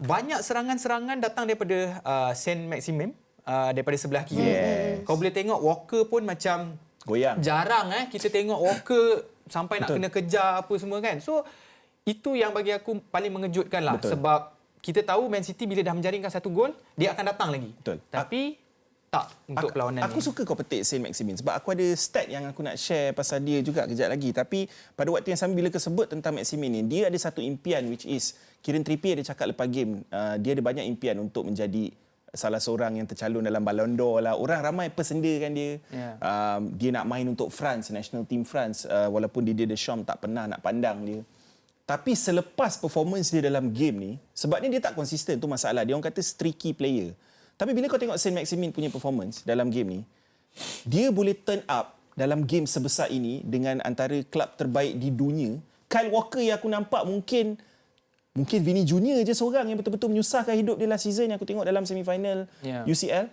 banyak serangan-serangan datang daripada Saint-Maximin, daripada sebelah kiri. Kau boleh tengok Walker pun macam Goyang. jarang kita tengok Walker sampai nak Betul. kena kejar apa semua kan. So itu yang bagi aku paling mengejutkan lah. Betul. Sebab kita tahu Man City bila dah menjaringkan satu gol, dia akan datang lagi. Betul. Tapi tak untuk perlawanan Aku ni. suka kau petik Saint-Maximin sebab aku ada stat yang aku nak share pasal dia juga kejap lagi. Tapi pada waktu yang sama bila kesebut tentang Maximin ni, dia ada satu impian which is Kieran Trippier dia cakap lepas game, dia ada banyak impian untuk menjadi salah seorang yang tercalon dalam Ballon d'Or lah. Orang ramai persendakan dia. Yeah. Dia nak main untuk France, national team France, walaupun Didier Deschamps tak pernah nak pandang dia. Tapi selepas performance dia dalam game ni, sebabnya dia tak konsisten, tu masalah. Dia orang kata streaky player. Tapi bila kau tengok Saint-Maximin punya performance dalam game ni, dia boleh turn up dalam game sebesar ini dengan antara kelab terbaik di dunia. Kyle Walker yang aku nampak mungkin Vini Junior je seorang yang betul-betul menyusahkan hidup dia last season yang aku tengok dalam semi-final UCL.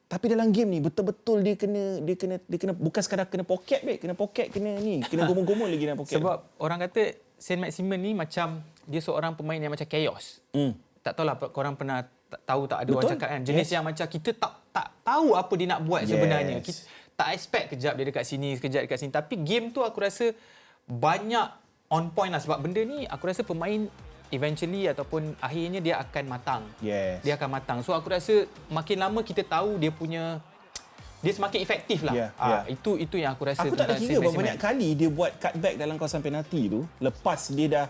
Tapi dalam game ni betul-betul dia kena bukan sekadar kena poket kena gomol-gomol lagi dalam poket. Sebab orang kata Saint-Maximin ni macam dia seorang pemain yang macam chaos. Tak tahulah korang pernah tahu tak ada orang cakap kan jenis yang macam kita tak tahu apa dia nak buat sebenarnya. Kita tak expect kejap dia dekat sini, sekejap dekat sini. Tapi game tu aku rasa banyak on point lah sebab benda ni aku rasa pemain eventually ataupun akhirnya dia akan matang. Dia akan matang. So aku rasa makin lama kita tahu dia semakin efektif lah. Itu yang aku rasa. Aku tak ada kira berapa banyak kali dia buat cutback dalam kawasan penalti tu lepas dia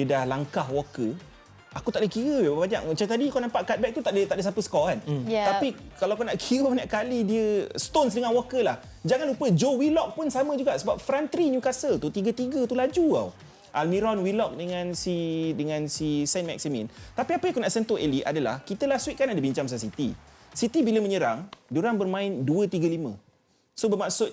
dah langkah Walker. Aku tak ada kira berapa banyak. Macam tadi kau nampak cutback tu tak ada siapa skor kan. Tapi kalau kau nak kira berapa banyak kali dia Stones dengan Walker lah. Jangan lupa Joe Willock pun sama juga sebab front three Newcastle tu 3-3 tu laju tau. Almiron, Willock dengan si Saint-Maximin. Tapi apa yang aku nak sentuh Eli adalah kita last week kan ada bincang pasal City. City bila menyerang, diorang bermain 2-3-5. So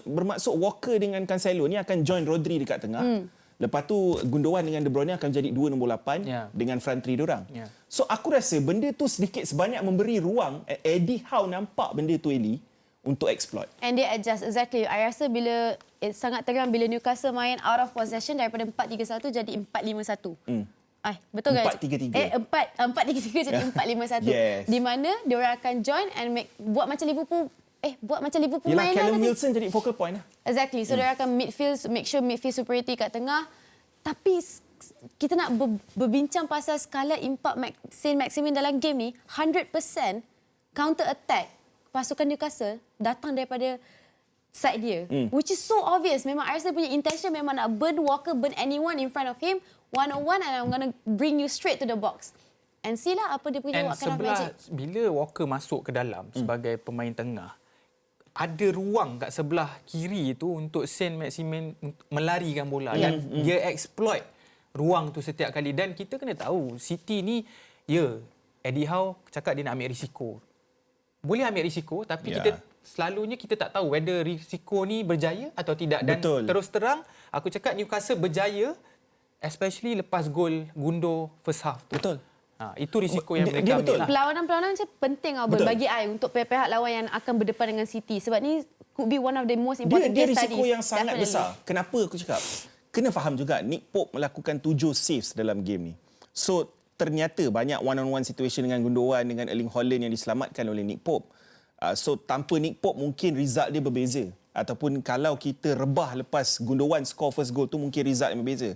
bermaksud Walker dengan Cancelo ni akan join Rodri dekat tengah. Lepas tu Gundogan dengan De Bruyne akan jadi 2 nombor 8 dengan front three diorang. So aku rasa benda tu sedikit sebanyak memberi ruang Eddie Howe nampak benda tu Eli untuk exploit. And they adjust exactly. I rasa bila sangat teram bila Newcastle main out of possession daripada 4-3-1 jadi 4-5-1. Betul kan? 4-3-3. 4-3-3 jadi 4-5-1. Di mana diorang akan join and buat macam Liverpool Yelah, main Callum lah Wilson jadi focal point lah. Exactly. So dia akan make sure midfield superiority kat tengah. Tapi kita nak berbincang pasal skala impak Saint-Maximin dalam game ni, 100% counter attack pasukan Newcastle datang daripada side dia. Which is so obvious. Memang Arsenal punya intention memang nak burn Walker, burn anyone in front of him, one-on-one, and I'm going to bring you straight to the box. And see lah apa dia punya jawab magic. Bila Walker masuk ke dalam sebagai pemain tengah, ada ruang kat sebelah kiri tu untuk Saint-Maximin melarikan bola dan dia exploit ruang tu setiap kali. Dan kita kena tahu City ni Eddie Howe cakap dia nak ambil risiko. Boleh ambil risiko tapi kita tak tahu whether risiko ni berjaya atau tidak. Dan terus terang aku cakap Newcastle berjaya especially lepas gol Gundo first half tu. Itu risiko yang mereka ambil lah. Perlawanan macam penting bagi I untuk pihak lawan yang akan berdepan dengan City. Sebab ni could be one of the most important dia case risiko studies. yang sangat besar. Kenapa aku cakap? Kena faham juga Nick Pope melakukan 7 saves dalam game ni. So ternyata banyak one-on-one situation dengan Gundogan, dengan Erling Haaland yang diselamatkan oleh Nick Pope. So tanpa Nick Pope mungkin result dia berbeza. Ataupun kalau kita rebah lepas Gundogan score first goal tu mungkin result yang berbeza.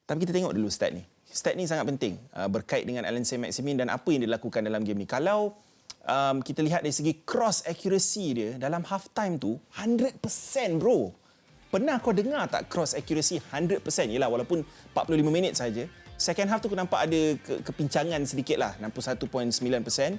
Tapi kita tengok dulu stat ni. Stat ni sangat penting berkait dengan Allan Saint-Maximin dan apa yang dia lakukan dalam game ni. Kalau kita lihat dari segi cross accuracy dia dalam half time tu 100% bro. Pernah kau dengar tak cross accuracy 100%? Yelah walaupun 45 minit saja. Second half tu aku nampak ada kepincangan sedikit lah, 61.9%.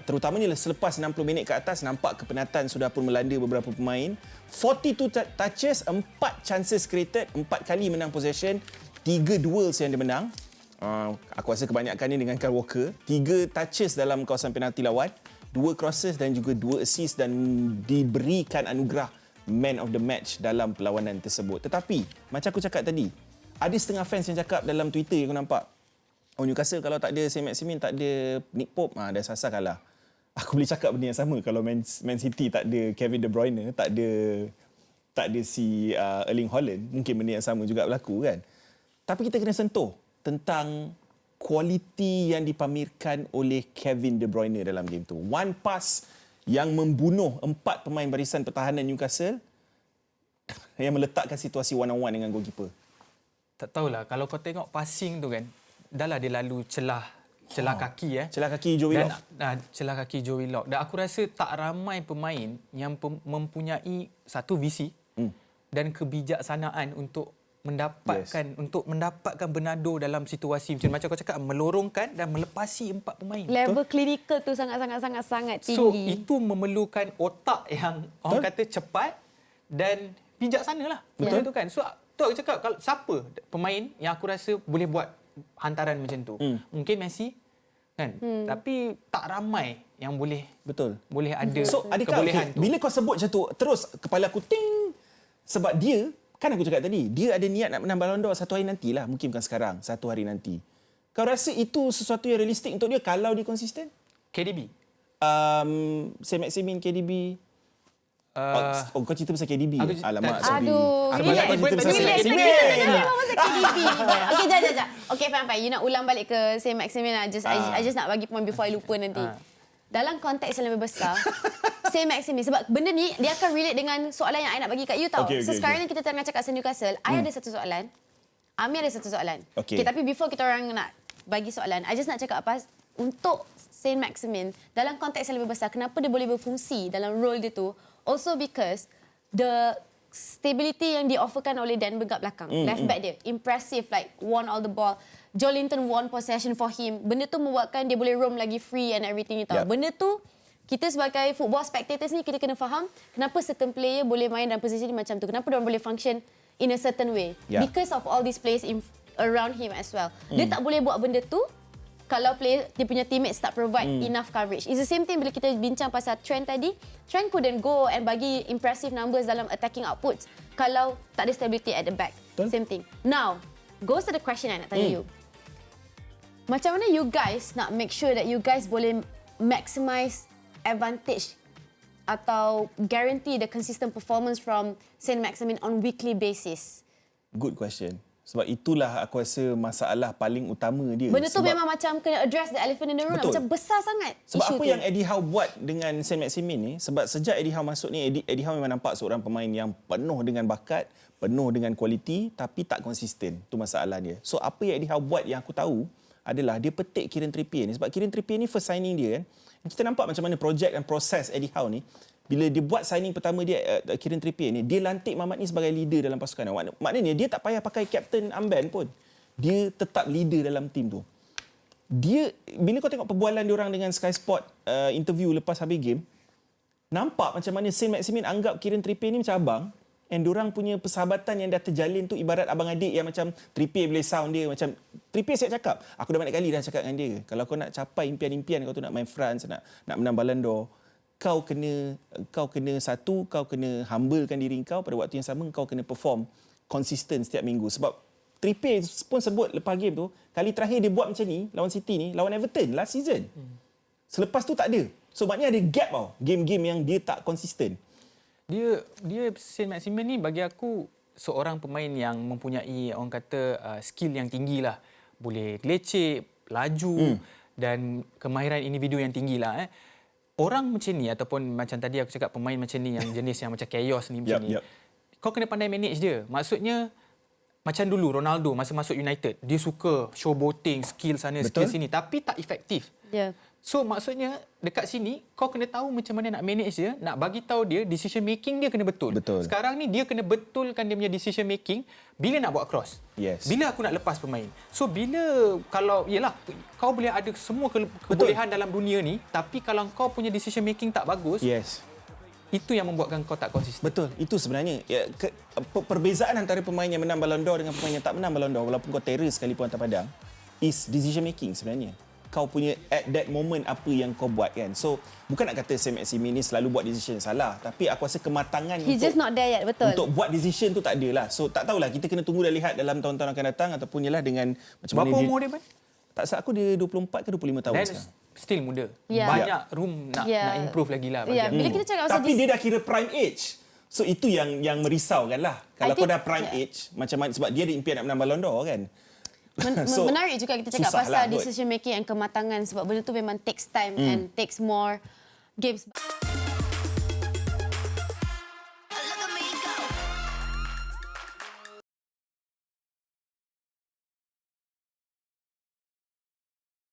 Terutamanya selepas 60 minit ke atas nampak kepenatan sudah pun melanda beberapa pemain. 42 touches, 4 chances created, 4 kali menang possession, 3 duels yang dia menang. Aku rasa kebanyakan ni dengan Kyle Walker. 3 touches dalam kawasan penalti lawan, 2 crosses dan juga 2 assist dan diberikan anugerah man of the match dalam perlawanan tersebut. Tetapi macam aku cakap tadi, ada setengah fans yang cakap dalam Twitter yang aku nampak, Newcastle kalau tak ada Saint-Maximin, tak ada Nick Pope, dah sasar kalah. Aku boleh cakap benda yang sama kalau Man City tak ada Kevin De Bruyne, tak ada si Erling Haaland, mungkin benda yang sama juga berlaku kan. Tapi kita kena sentuh tentang kualiti yang dipamerkan oleh Kevin De Bruyne dalam game tu. One pass yang membunuh 4 pemain barisan pertahanan Newcastle yang meletakkan situasi one-on-one dengan goalkeeper. Tak tahulah, kalau kau tengok passing tu kan, dah lah dia lalu celah kaki Celah kaki Joe Willock. celah kaki Joe Willock. Dan aku rasa tak ramai pemain yang mempunyai satu visi dan kebijaksanaan untuk mendapatkan Bernardo dalam situasi macam kau cakap, melorongkan dan melepasi 4 pemain. Level klinikal tu sangat tinggi. So itu memerlukan otak yang orang kata cepat dan bijaksana lah. Betul tu kan. So tu aku cakap, kalau siapa pemain yang aku rasa boleh buat hantaran macam tu? Mungkin Messi kan. Tapi tak ramai yang boleh ada So adakah kebolehan tu. bila kau sebut macam tu, terus kepala aku ting, sebab dia kan aku cakap tadi, dia ada niat nak menang Ballon d'Or satu hari nantilah, mungkin bukan sekarang, satu hari nanti. Kau rasa itu sesuatu yang realistik untuk dia kalau dia konsisten? KDB. Saint-Maximin, KDB. Kau cerita pasal KDB. Alamak, sorry. Aduh. Sebab nak kau cerita pasal Relax, Saint-Maximin. KDB. Okey, jap. Okey, fine. You nak ulang balik ke Saint-Maximin. I just nak bagi point before I lupa nanti. Dalam konteks yang lebih besar, Saint-Maximin, sebab benda ni dia akan relate dengan soalan yang I nak bagi kat you tau. Okay, sekarang ni kita tengah cakap pasal Newcastle, I ada satu soalan, Amir ada satu soalan. Okay. Tapi before kita orang nak bagi soalan, I just nak cakap apa untuk Saint-Maximin dalam konteks yang lebih besar, kenapa dia boleh berfungsi dalam role dia tu? Also because the stability yang di-offerkan oleh Dan Burn kat belakang, left back dia impressive, like won all the ball. Joelinton won possession for him. Benda tu membuatkan dia boleh roam lagi free and everything ni tau. Yep. Benda tu kita sebagai football spectators ni kita kena faham kenapa certain player boleh main dalam posisi ni macam tu. Kenapa dia boleh function in a certain way. Yeah. Because of all these players around him as well. Dia tak boleh buat benda tu kalau player dia punya teammates tak provide enough coverage. It's the same thing bila kita bincang pasal Trent tadi. Trent couldn't go and bagi impressive numbers dalam attacking outputs kalau tak ada stability at the back. Betul. Same thing. Now, goes to the question I nak tanya you. Macam mana you guys nak make sure that you guys boleh maximize advantage atau guarantee the consistent performance from Saint-Maximin on weekly basis? Good question. Sebab itulah aku rasa masalah paling utama dia. Benda tu memang macam kena address the elephant in the room. Betul. Macam besar sangat Sebab isu apa tu. yang Eddie Howe buat dengan Saint-Maximin ni, sebab sejak Eddie Howe masuk ni, Eddie Howe memang nampak seorang pemain yang penuh dengan bakat, penuh dengan kualiti tapi tak konsisten. Tu masalah dia. So apa yang Eddie Howe buat yang aku tahu adalah dia petik Kieran Trippier ni. Sebab Kieran Trippier ni first signing dia kan. Kita nampak macam mana projek dan proses Eddie Howe ni. Bila dia buat signing pertama dia, Kieran Trippier ni, dia lantik Mamat ni sebagai leader dalam pasukan. Maknanya dia tak payah pakai captain armband pun. Dia tetap leader dalam tim tu. Dia, bila kau tengok perbualan dia orang dengan Sky Sport interview lepas habis game, nampak macam mana Saint-Maximin anggap Kieran Trippier ni macam abang. And diorang punya persahabatan yang dah terjalin tu ibarat abang adik yang macam Trippier boleh sound dia macam Trippier saya cakap, aku dah banyak kali dah cakap dengan dia, kalau kau nak capai impian-impian kau tu, nak main France, nak menang Ballon d'Or, kau kena humblekan diri kau, pada waktu yang sama kau kena perform konsisten setiap minggu. Sebab Trippier pun sebut lepas game tu, kali terakhir dia buat macam ni lawan City ni, lawan Everton last season. Selepas tu tak ada. So maknanya ada gap tau, game-game yang dia tak konsisten. Dia Saint-Maximin ni bagi aku seorang pemain yang mempunyai orang kata skill yang tinggi lah. Boleh leceh, laju dan kemahiran individu yang tinggi lah. Orang macam ni ataupun macam tadi aku cakap pemain macam ni yang jenis yang macam chaos ni macam ni. Kau kena pandai manage dia. Maksudnya macam dulu Ronaldo masa masuk United, dia suka showboating, skill sana, skill sini tapi tak efektif. Yeah. So maksudnya dekat sini kau kena tahu macam mana nak manage dia, nak bagi tahu dia decision making dia kena betul. Sekarang ni dia kena betulkan dia punya decision making bila nak buat cross. Yes. Bila aku nak lepas pemain. So kalau yalah kau boleh ada semua kebolehan dalam dunia ni tapi kalau kau punya decision making tak bagus, yes. Itu yang membuatkan kau tak konsisten. Betul, itu sebenarnya perbezaan antara pemain yang menang Ballon d'Or dengan pemain yang tak menang Ballon d'Or walaupun kau terror sekalipun atas padang is decision making sebenarnya. Kau punya at that moment apa yang kau buat kan. So bukan nak kata Saint-Maximin ni selalu buat decision salah, tapi aku rasa kematangan just not there yet, betul. Untuk buat decision tu tak ada lah. So tak tahulah, kita kena tunggu dan lihat dalam tahun-tahun akan datang ataupun ialah dengan macam berapa mana umur dia Man? Tak salah aku dia 24 ke 25 tahun Dan sekarang. still muda. Yeah. Banyak room nak improve lagi lah bagi aku. Bila kita cakap pasal Tapi dia dah kira prime age. So itu yang merisaukan lah. Kalau kau dah prime age, macam mana, sebab dia ada impian nak menang Ballon d'Or kan. So, Menarik juga kita cakap susah pasal lah kot. decision making and kematangan sebab benda tu memang takes time and takes more games.